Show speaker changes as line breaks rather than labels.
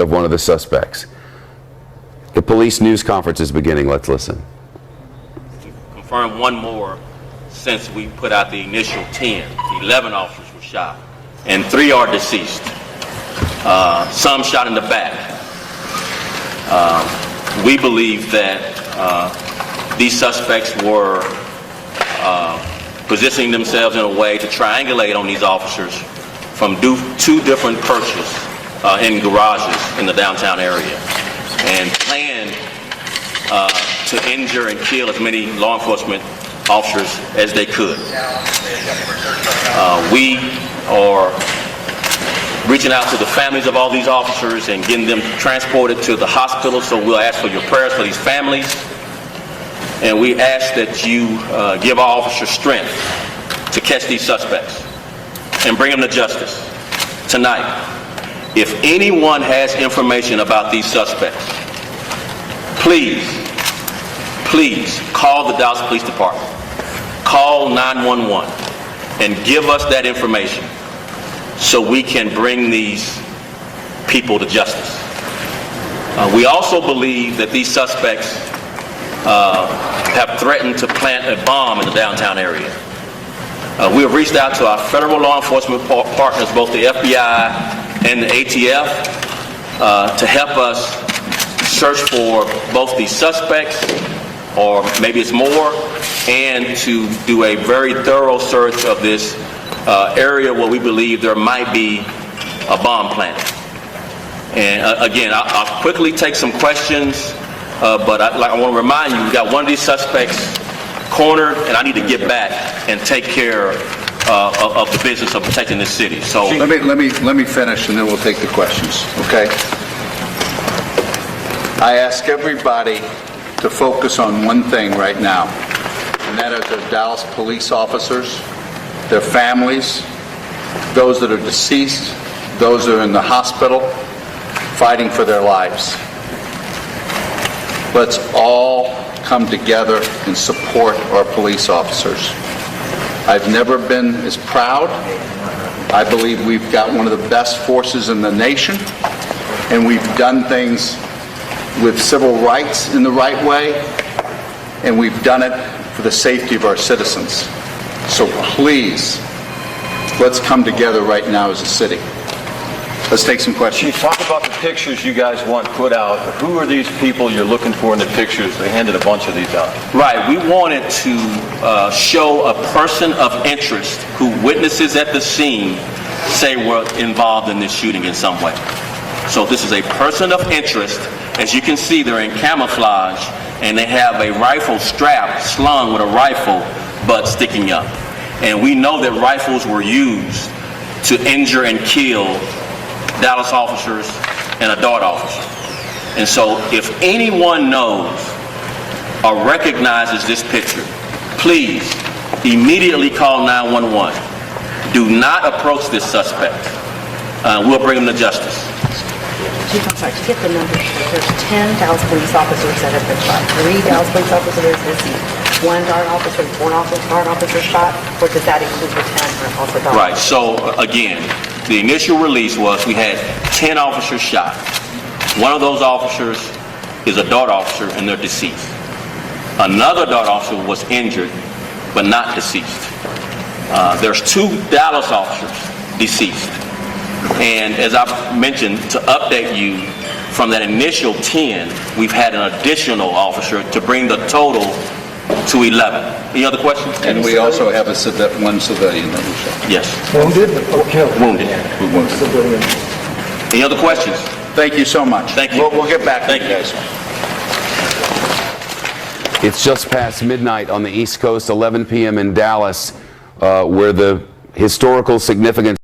of one of the suspects. The police news conference is beginning. Let's listen.
Confirm one more since we put out the initial 10. 11 officers were shot, and 3 are deceased. Some shot in the back. We believe that these suspects were positioning themselves in a way to triangulate on these officers from 2 different perches in garages in the downtown area, and planned to injure and kill as many law enforcement officers as they could. We are reaching out to the families of all these officers and getting them transported to the hospital, so we'll ask for your prayers for these families. And we ask that you give our officers strength to catch these suspects and bring them to justice tonight. If anyone has information about these suspects, please call the Dallas Police Department. Call 911 and give us that information so we can bring these people to justice. We also believe that these suspects have threatened to plant a bomb in the downtown area. We have reached out to our federal law enforcement partners, both the FBI and the ATF, to help us search for both the suspects, or maybe it's more, and to do a very thorough search of this area where we believe there might be a bomb planted. And again, I'll quickly take some questions, but I want to remind you, we got one of these suspects cornered, and I need to get back and take care of the business of protecting this city. So
let me finish, and then we'll take the questions. Okay. I ask everybody to focus on one thing right now, and that is the Dallas police officers, their families, those that are deceased, those that are in the hospital, fighting for their lives. Let's all come together and support our police officers. I've never been as proud. I believe we've got one of the best forces in the nation, and we've done things with civil rights in the right way, and we've done it for the safety of our citizens. So please, let's come together right now as a city. Let's take some questions.
Chief, talk about the pictures you guys want put out. Who are these people you're looking for in the pictures? They handed a bunch of these out.
right, we wanted to show a person of interest who witnesses at the scene say were involved in this shooting in some way. So this is a person of interest. As you can see, they're in camouflage, and they have a rifle strap slung with a rifle butt sticking up. And we know that rifles were used to injure and kill Dallas officers and a Dart officer. And so if anyone knows or recognizes this picture, please immediately call 911. Do not approach this suspect. We'll bring him to justice.
Chief, I'm sorry, to get the numbers, there's 10 Dallas police officers that have been shot, 3 Dallas police officers deceased, 1 Dart officer, 4 Dart officers shot, or does that include the 10 or also Dart?
Right, so again, the initial release was we had 10 officers shot. One of those officers is a Dart officer, and they're deceased. Another Dart officer was injured, but not deceased. There's 2 Dallas officers deceased. And as I mentioned, to update you, from that initial 10, we've had an additional officer to bring the total to 11. Any other questions?
And we also have one civilian that we shot.
Yes.
Wounded or killed?
Wounded.
Civilian.
Any other questions?
Thank you so much.
Thank you.
We'll get back to
Thank
you
you.
guys.
It's just past midnight on the East Coast, 11 p.m. in Dallas, where the historical significance